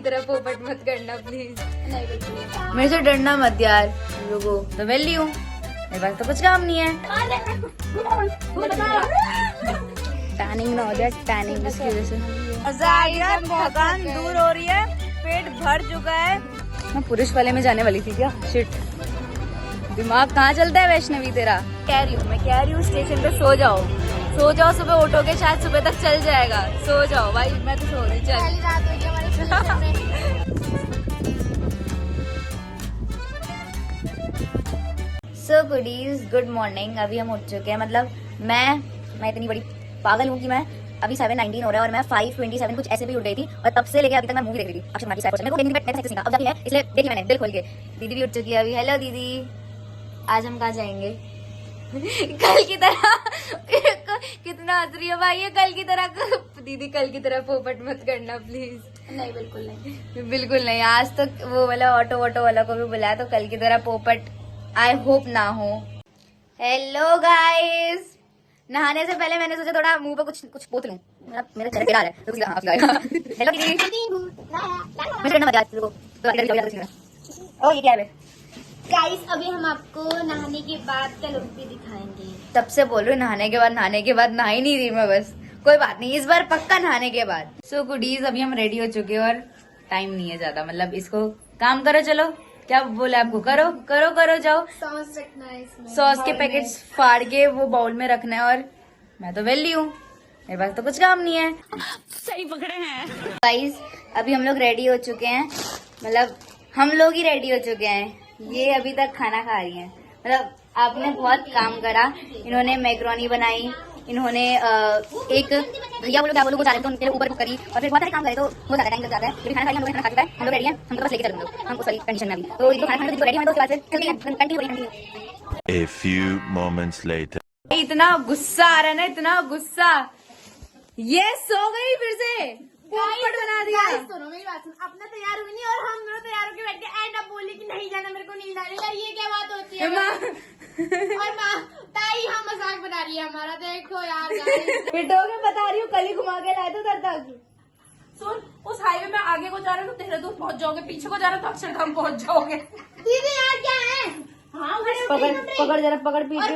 तरह पोपट मत करना प्लीज। मेरे से डरना मत यार, लोगों तो वेली हूँ, मेरे पास तो कुछ काम नहीं है। टैनिंग ना हो जाए, टैनिंग जिसकी वजह से मजा आ गया, थकान दूर हो रही है, पेट भर चुका है। मैं पुरुष वाले में जाने वाली थी क्या, शिट, दिमाग कहाँ चलता है वैष्णवी तेरा। कह रही हूँ स्टेशन पे सो जाओ, सुबह उठोगे, शायद सुबह तक चल जाएगा, सो जाओ भाई, मैं तो सो रही, चल। सो गुडीज, गुड मॉर्निंग। अभी हम उठ चुके हैं, मतलब मैं इतनी बड़ी पागल हूँ कि मैं अभी 7:19 हो रहा है और मैं 5:27 कुछ ऐसे भी उठ गई थी, और तब से लेके अभी तक मैं मूवी देख रही थी अक्षय कुमार की। मेरे को देखने की अब जाती है, इसलिए देखी मैंने दिल खोल के। दीदी भी उठ चुकी है अभी। हेलो दीदी, आज हम कहाँ जाएंगे? कल की तरह कितना हंस रही है भाई ये, कल की तरह। दीदी कल की तरह पोपट मत करना प्लीज। नहीं, बिल्कुल नहीं, बिल्कुल नहीं। आज तो वो वाला ऑटो वाला को भी बुलाया, तो कल की तरह पोपट आई होप ना हो। हेलो गाइस, नहाने से पहले मैंने सोचा थोड़ा मुंह पे कुछ पोत लूं, मेरा चेहरा टेढ़ा है तो हेलो दीदी, मैं करना मजा तो ओ ये क्या है गाइस, अभी हम आपको नहाने के बाद का लुक भी दिखाएंगे। तब से बोल रही हूँ नहाने के बाद नहा ही नहीं रही मैं, बस कोई बात नहीं, इस बार पक्का नहाने के बाद। सो गुडीज, अभी हम रेडी हो चुके हैं और टाइम नहीं है ज्यादा, मतलब इसको काम करो, चलो क्या बोले आपको, करो जाओ। सॉस रखना है इसमें, सॉस के पैकेट्स फाड़ के वो बाउल में रखना है, और मैं तो वेली हूँ, मेरे पास तो कुछ काम नहीं है। सही पकड़े हैं गाइस, अभी हम लोग रेडी हो चुके हैं, मतलब हम लोग ही रेडी हो चुके हैं, ये अभी तक खाना खा रही हैं। मतलब आपने बहुत काम करा, इन्होंने मैक्रोनी बनाई, इन्होंने एक भैया बोलो क्या बोलो, वो जा रहे थे उनके लिए ऊपर कुक करी, और फिर बहुत सारे काम करे, तो हो जाता है, टाइम लग जाता है। लेकिन खाना खाना खा चुका है, हम लोग रेडी हैं, हम तो बस लेके चल हम उस वाली कंडीशन में अभी, तो इनको खाना खाने तो रेडी हैं, तो उसके बाद फिर चलते हैं, continue. A few moments later. इतना गुस्सा आ रहा है ना, इतना गुस्सा, ये सो गई फिर से, पोपट बना दिया। सुनो मेरी बात सुन, अपना तैयार हुई नहीं और हम दोनों तैयार होके बैठ गए, एंड अब बोले कि नहीं जाना, मेरे को नींद आ रही है। ये क्या बात होती है? और माँ ताई यहाँ मजाक बना रही है हमारा, देखो यार। बेटो के बता रही हूँ, कल ही घुमा के लाए थे उधर तक। सुन, उस हाईवे में आगे को जा रहे हो तो देहरादून पहुंच जाओगे, पीछे को जा रहे हो तो अक्षरधाम पहुंच जाओगे। दीदी यार क्या है? हाँ, पकड़ जरा, पकड़ पीछे,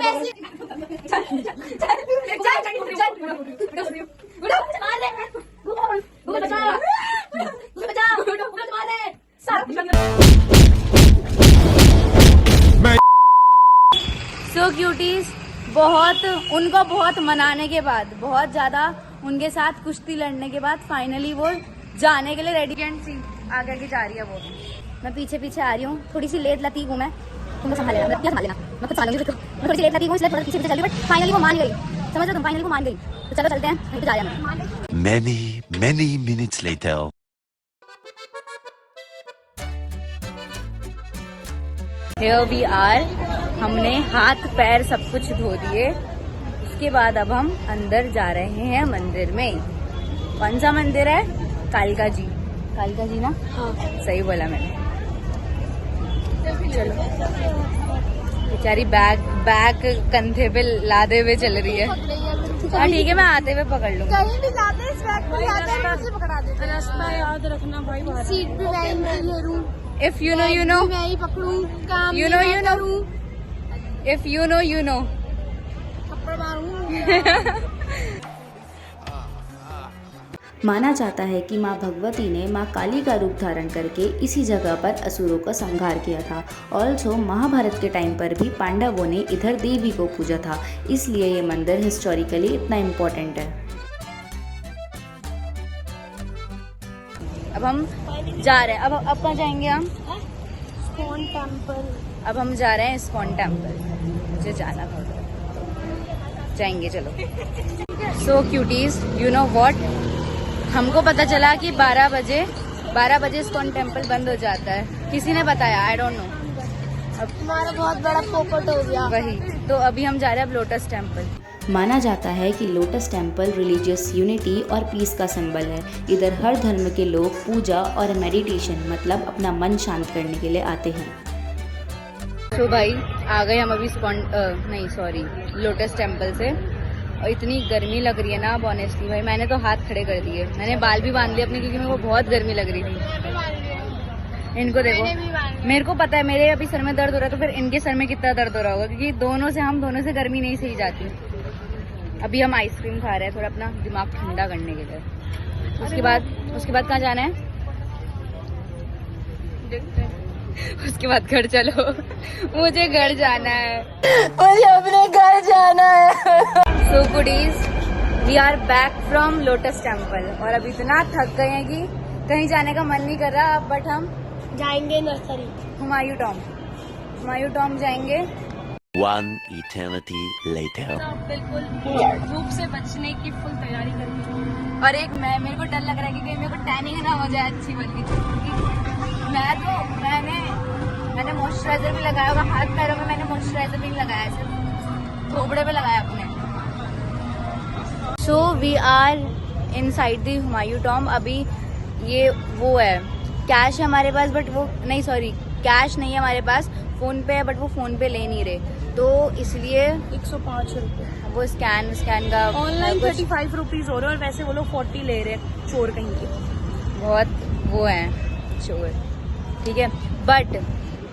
सो क्यूटीज, उनको बहुत मनाने के बाद, बहुत ज्यादा उनके साथ कुश्ती लड़ने के बाद फाइनली वो जाने के लिए रेडी। सी आगे जा रही है वो, मैं पीछे आ रही हूँ, थोड़ी सी लेट लतीफ हूँ मैं, तुमको संभाल लेना, क्या संभाल लेना, मैं खुद संभालूंगी, मैं थोड़ी सी लेट लतीफ हूँ, इसलिए थोड़ा पीछे चल रही हूँ, बट फाइनली वो मान गई, समझ लो तुम, फाइनली वो मान गई। तो चलो चलते हैं, जा रहे हैं। Many minutes later. Here we are, हमने हाथ पैर सब कुछ धो दिए, उसके बाद अब हम अंदर जा रहे हैं मंदिर में। कौन सा मंदिर है? कालिका जी ना? हाँ, सही बोला मैंने। चलो, बेचारी बैग कंधे पे लादे हुए चल रही है। हाँ ठीक है, मैं आते हुए पकड़ लूंगा। कहीं भी जाते हैं, इस बैग को जाते हैं, मुझे पकड़ा देते हैं। रास्ता याद रखना भाई, सीट पे मैं ही घेरूं, If you know, you know. मैं ही पकड़ूं, काम You know, मैं you know. करूं, If you know, you know. थप्पड़ मारूं। माना जाता है कि माँ भगवती ने माँ काली का रूप धारण करके इसी जगह पर असुरों का संहार किया था। ऑल्सो महाभारत के टाइम पर भी पांडवों ने इधर देवी को पूजा था, इसलिए ये मंदिर हिस्टोरिकली इतना इम्पोर्टेंट है। अब हम जा रहे हैं, अब कहाँ जाएंगे हम? ISKCON temple. अब हम जा रहे हैं इस्कॉन टेम्पल, मुझे जाना था, जाएंगे चलो। सो क्यूटीज, यू नो व्हाट, हमको पता चला कि 12 बजे इस्कॉन टेम्पल बंद हो जाता है, किसी ने बताया, आई डोंट नो। अब हमारा बहुत बड़ा पोपट हो गया। वही तो, अभी हम जा रहे हैं अब लोटस टेम्पल। माना जाता है कि लोटस टेम्पल रिलीजियस यूनिटी और पीस का सिंबल है। इधर हर धर्म के लोग पूजा और मेडिटेशन, मतलब अपना मन शांत करने के लिए आते हैं। तो भाई आ गए हम अभी लोटस टेम्पल से, और इतनी गर्मी लग रही है ना, अब ऑनेस्टली भाई मैंने तो हाथ खड़े कर दिए, मैंने बाल भी बांध लिए अपने, क्योंकि मेरे को बहुत गर्मी लग रही थी। इनको देखो, मेरे को पता है मेरे अभी सर में दर्द हो रहा है, तो फिर इनके सर में कितना दर्द हो रहा होगा, क्योंकि हम दोनों से गर्मी नहीं सही जाती। अभी हम आइसक्रीम खा रहे हैं थोड़ा अपना दिमाग ठंडा करने के लिए। उसके बाद कहाँ जाना है? देखते हैं। उसके बाद घर चलो, मुझे घर जाना है, मुझे अपने घर जाना है। So goodies, we are back from Lotus Temple और अभी इतना थक गए हैं कि कहीं जाने का मन नहीं कर रहा, बट हम जाएंगे नर्सरी, हुमायूं टॉम जाएंगे। One eternity later. बिल्कुल धूप से बचने की फुल तैयारी करनी। और एक मेरे को डर लग रहा है कि कहीं मेरे को टैनिंग ना हो जाए अच्छी वाली, मैंने मॉइस्चराइजर भी लगाया होगा, हाथ पैरों में मैंने मॉइस्चराइजर भी नहीं लगाया, सिर्फ थोबड़े पे लगाया अपने। So we are inside the Humayun tomb. अभी ये वो है, कैश है हमारे पास, बट वो नहीं, सॉरी कैश नहीं है हमारे पास, फोन पे है, बट वो फोन पे ले नहीं रहे, तो इसलिए 105 रुपए वो स्कैन का ऑनलाइन 35 रुपीज हो रहे हैं, और वैसे वो लोग 40 ले रहे हैं, चोर कहीं के। बहुत वो है चोर, ठीक है। But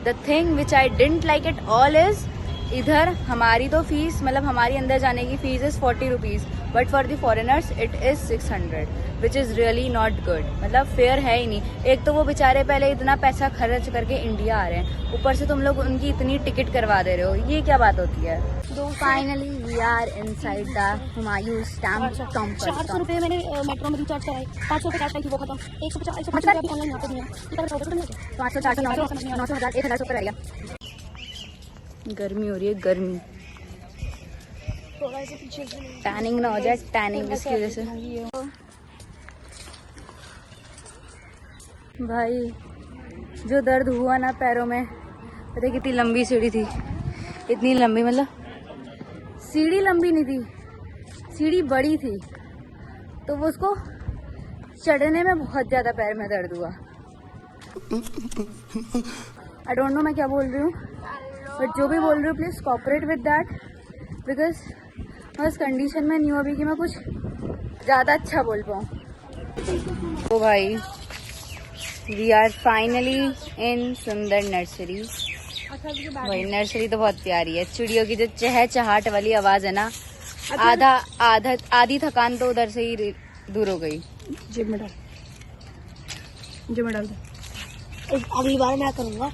the thing which I didn't like it all is, इधर हमारी तो फीस, मतलब हमारी अंदर जाने की fees is 40 rupees, but for the foreigners it is 600, which is really not good. मतलब फेयर है ही नहीं। एक तो वो बेचारे पहले इतना पैसा खर्च करके इंडिया आ रहे हैं, ऊपर से तुम लोग उनकी इतनी टिकट करवा दे रहे हो, ये क्या बात होती है। Finally we are inside the Humayun stamp counter. 400 रुपए मैंने मेट्रो में रिचार्ज कराए, 500 रुपए कैश वो खत्म, 150 रुपए ऑनलाइन यहाँ पे दिया, 500, 400, 900, 900, 1000, 1000 रुपये रहेगा। गर्मी हो रही है, गर्मी, थोड़ा सा पीछे से टैनिंग ना हो जाए, टैनिंग इसकी वजह से। भाई जो दर्द हुआ ना पैरों में, पता है कितनी लंबी सीढ़ी थी, इतनी लंबी, मतलब सीढ़ी लंबी नहीं थी, सीढ़ी बड़ी थी, तो वो उसको चढ़ने में बहुत ज्यादा पैर में दर्द हुआ। आई डोंट नो मैं क्या बोल रही हूँ, बट जो भी बोल रही हूँ please cooperate with that, because मैं उस कंडीशन में नहीं हूँ अभी कि मैं कुछ ज़्यादा अच्छा बोल पाऊँ। तो भाई वी आर फाइनली इन सुंदर नर्सरी। भाई नर्सरी तो बहुत प्यारी है, चिड़ियों की जो चहचहाट वाली आवाज़ है ना, आधी थकान तो उधर से ही दूर हो गई। जेब में डाल दो। अगली बार मैं करूँगा।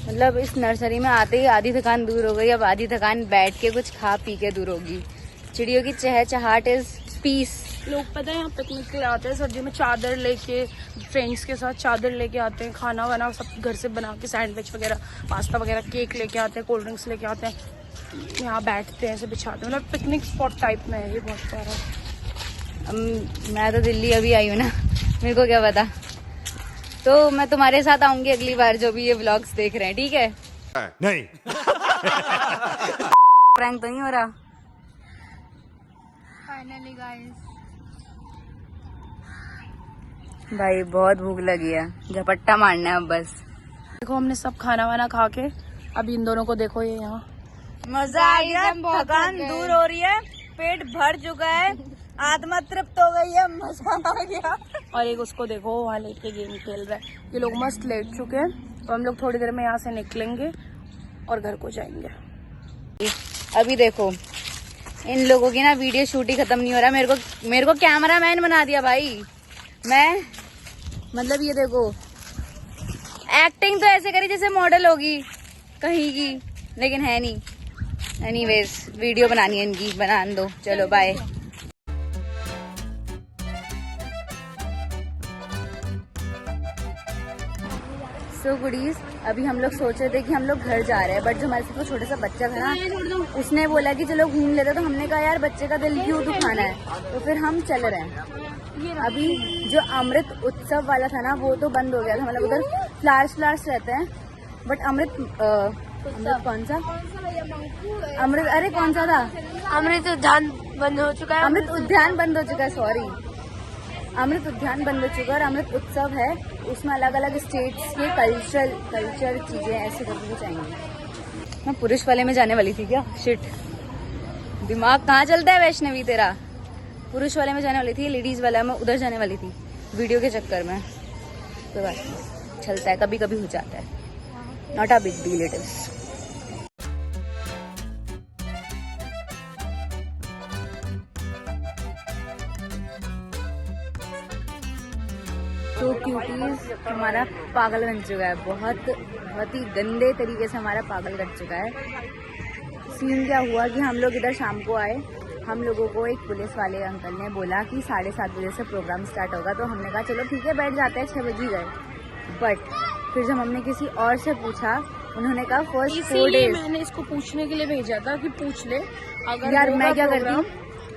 मतलब इस नर्सरी में आते ही आधी थकान दूर हो गई, अब आधी थकान बैठ के कुछ खा पी के दूर होगी। चिड़ियों की चहचहाट इज पीस। लोग पता है यहाँ पिकनिक के लिए आते हैं सर्दी में, चादर लेके, फ्रेंड्स के साथ चादर लेके आते हैं, खाना वाना सब घर से बना के, सैंडविच वगैरह, पास्ता वगैरह, केक लेके आते हैं, कोल्ड ड्रिंक्स लेके आते हैं, यहाँ बैठते हैं, ऐसे बिछाते हैं, मतलब पिकनिक स्पॉट टाइप में है ये, बहुत प्यारा है। मैं तो दिल्ली अभी आई हूँ ना, मेरे को क्या पता, तो मैं तुम्हारे साथ आऊंगी अगली बार जो भी ये व्लॉग्स देख रहे हैं, ठीक है? नहीं। प्रैंक तो नहीं हो रहा? फाइनली गाइस, भाई बहुत भूख लगी है, झपट्टा मारना है अब बस। देखो हमने सब खाना वाना खा के, अभी इन दोनों को देखो, ये यहाँ मजा आ गया, थकान दूर हो रही है, पेट भर चुका है, आत्मा तृप्त हो गई है, मजा आ गया। और एक उसको देखो वहाँ लेट के गेम खेल रहा है। ये लोग मस्त लेट चुके हैं, तो हम लोग थोड़ी देर में यहाँ से निकलेंगे और घर को जाएंगे। अभी देखो इन लोगों की ना वीडियो शूट ही खत्म नहीं हो रहा, मेरे को कैमरा मैन बना दिया भाई। मैं मतलब ये देखो, एक्टिंग तो ऐसे करी जैसे मॉडल होगी कहीं की, लेकिन है नहीं। एनीवेज वीडियो बनानी है इनकी, बना दो, चलो बाय। सो गुडीज, अभी हम लोग सोच रहे थे कि हम लोग घर जा रहे हैं, बट जो हमारे साथ वो छोटा सा बच्चा था ना, उसने बोला कि चलो घूम लेते, तो हमने कहा यार बच्चे का दिल क्यों दुखाना है, तो फिर हम चल रहे हैं। अभी जो अमृत उत्सव वाला था ना, वो तो बंद हो गया था, मतलब उधर फ्लावर्स रहते हैं, बट अमृत कौन सा अमृत, अरे कौन सा था, अमृत उद्यान बंद हो चुका है। अमृत उद्यान बंद हो चुका है, सॉरी। अमृत उद्यान बंद हो चुका है और अमृत उत्सव है, उसमें अलग अलग स्टेट्स के कल्चर चीज़ें ऐसे करके कुछ आएंगी। मैं पुरुष वाले में जाने वाली थी क्या, शिट, दिमाग कहाँ चलता है वैष्णवी तेरा। पुरुष वाले में जाने वाली थी, लेडीज़ वाला में उधर जाने वाली थी वीडियो के चक्कर में। कोई बात नहीं, चलता है, कभी कभी हो जाता है, not a big deal it is. तो क्यूटीज हमारा पागल बन चुका है, बहुत ही गंदे तरीके से हमारा पागल कर चुका है। सीन क्या हुआ कि हम लोग इधर शाम को आए, हम लोगों को एक पुलिस वाले अंकल ने बोला कि 7:30 बजे से प्रोग्राम स्टार्ट होगा, तो हमने कहा चलो ठीक है बैठ जाते हैं, 6 बजे गए। बट फिर जब हमने किसी और से पूछा, उन्होंने कहा फर्स्ट 4 डेज। मैंने इसको पूछने के लिए भेजा था कि पूछ ले, अगर यार मैं क्या करती हूँ,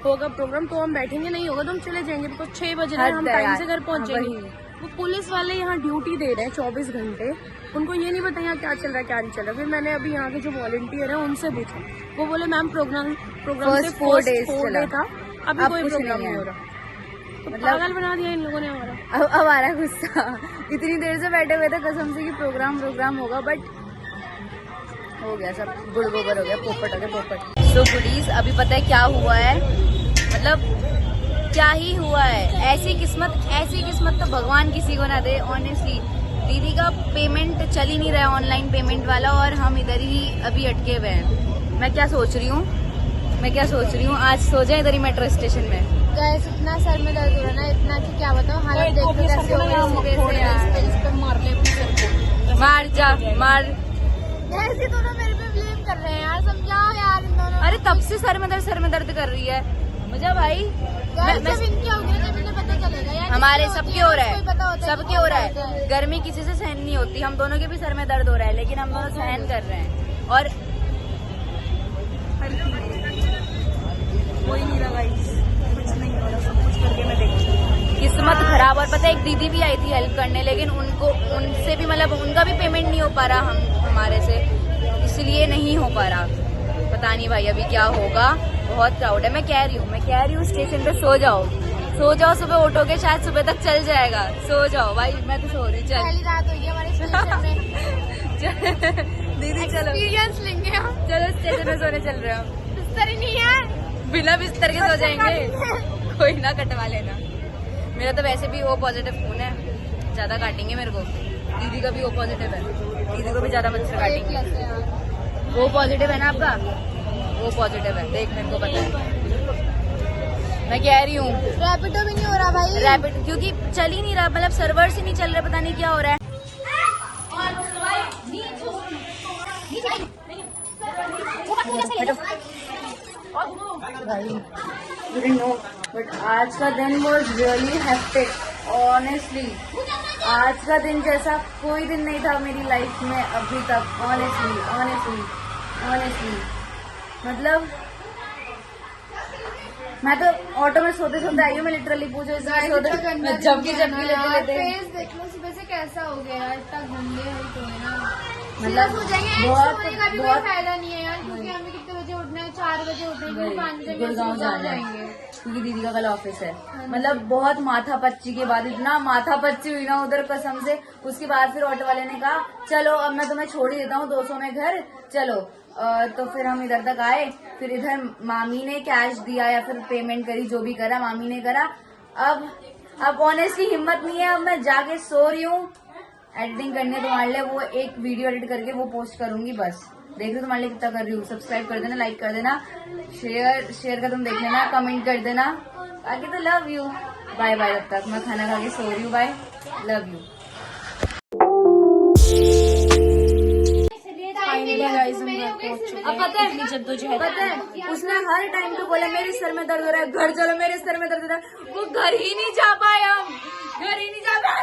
होगा प्रोग्राम तो हम बैठेंगे, नहीं होगा तो हम चले जाएंगे, बिकॉज 6 बज रहे हैं, हम टाइम से घर पहुंचेंगे। वो पुलिस वाले यहाँ ड्यूटी दे रहे हैं 24 घंटे, उनको ये नहीं पता यहाँ क्या चल रहा है क्या नहीं चल रहा। फिर मैंने अभी यहाँ के जो वॉलंटियर है उनसे पूछा, वो बोले मैम प्रोग्राम से 4 डेज था, अभी कोई प्रोग्राम नहीं हो रहा। तो पागल बना दिया इन लोगों ने हमारा। अब आ रहा है गुस्सा, इतनी देर से बैठे हुए थे कसम से कि प्रोग्राम होगा, बट हो गया सब गुड़ गोबर हो गया, पोपट हो गया पोपट। सो गुडीज, अभी पता है क्या हुआ है, मतलब क्या ही हुआ है। ऐसी किस्मत तो भगवान किसी को ना दे ऑनेस्टली। दीदी का पेमेंट चल ही नहीं रहा है, ऑनलाइन पेमेंट वाला, और हम इधर ही अभी अटके हुए हैं। मैं क्या सोच रही हूँ, आज सो जाए इधर ही मेट्रो स्टेशन में। गैस इतना सर में दर्द हो रहा है ना, इतना कि क्या बताओ, हालत देखो कैसे हो गई है। मार ले अपने सर को, मार जा मार। गैस ये दोनों मेरे पे ब्लेम कर रहे हैं यार, समझाओ यार इन दोनों। अरे तब से सर में दर्द कर रही है मुझे भाई। जब इनके हो गया जब इन्हें पता चलेगा यार, हमारे सबके हो रहा है, सबके हो रहा है। है। गर्मी किसी से सहन नहीं होती, हम दोनों के भी सर में दर्द हो रहा है, लेकिन हम दोनों सहन कर रहे हैं। और कोई नहीं रहा, कुछ नहीं हो रहा, सब कुछ करके मैं देखूंगी। किस्मत खराब। और पता है एक दीदी भी आई थी हेल्प करने, लेकिन उनसे भी मतलब उनका भी पेमेंट नहीं हो पा रहा हमारे से, इसलिए नहीं हो पा रहा। पता नहीं भाई अभी क्या होगा, बहुत क्राउड है। मैं कह रही हूँ स्टेशन पे सो जाओ, सुबह उठोगे शायद सुबह तक चल जाएगा। सो जाओ भाई, मैं तो सो रही हूँ। चल पहली रात हुई है हमारे स्टेशन में। दीदी चलो एक्सपीरियंस लेंगे हम। चलो स्टेशन में सोने चल रहे हो। बिस्तर ही नहीं है, बिना बिस्तर के सो जाएंगे, कोई ना कटवा लेना। मेरा तो वैसे भी ओ पॉजिटिव खून है, ज्यादा काटेंगे मेरे को। दीदी का भी ओ पॉजिटिव है, दीदी को भी ज्यादा मच्छर काटेंगे। ओ पॉजिटिव है ना आपका, वो पॉजिटिव है, देख मेरे को पता है। मैं कह रही हूँ रैपिडो भी नहीं हो रहा भाई, रैपिड क्योंकि चल ही नहीं रहा, मतलब सर्वर से नहीं चल रहा, पता नहीं क्या हो रहा है। बट आज का दिन वॉज रियली हेक्टिक ऑनेस्टली। आज का दिन जैसा कोई दिन नहीं था मेरी लाइफ में अभी तक, ऑनेस्टली मतलब मैं तो ऑटो में सोते आई हूँ। मैं लिटरली पूछो जबकि लेते फेस देख लो सुबह से कैसा हो गया यार, इतना गंदे हो तो है ना, मतलब हो जाएंगे। बहुत का भी कोई फायदा नहीं है यार, क्योंकि हमें कितने बजे उठना है, 4 बजे उठेंगे, 5 बजे गुड़गांव जाएंगे क्योंकि दीदी का कल ऑफिस है। मतलब बहुत माथा पच्ची के बाद, इतना माथा पच्ची हुई ना उधर कसम से। उसके बाद फिर ऑटो वाले ने कहा चलो अब मैं तुम्हें छोड़ ही देता हूँ 200 में घर चलो। तो फिर हम इधर तक आए, फिर इधर मामी ने कैश दिया या फिर पेमेंट करी, जो भी करा मामी ने करा। अब ऑनेस्टली हिम्मत नहीं है, अब मैं जाके सो रही हूँ। एडिटिंग करनी है तुम्हारे लिए, वो एक वीडियो एडिट करके वो पोस्ट करूंगी बस। देख लो तुम्हारे लिए कितना कर रही हूँ। सब्सक्राइब कर देना, लाइक कर देना, शेयर का तुम देख लेना, कमेंट कर देना। आगे तो लव यू, बाय बाय। तब तक मैं खाना खा के सो रही हूँ, बाय, लव यू। अब पता है जद्दोजहद, पता है उसने हर टाइम पे बोला मेरे सर में दर्द हो रहा है, घर चलो, मेरे सर में दर्द हो रहा है। वो घर ही नहीं जा पाए, हम घर ही नहीं जा पाए।